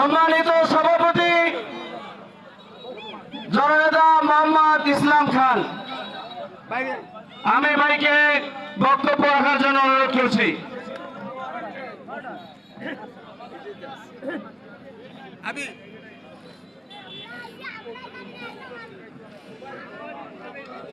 সম্মানিত সভাপতি জননেতা মোহাম্মদ ইসলাম খান, আমি ভাইকে বক্তব্য রাখার জন্য অনুরোধ করছি। আমি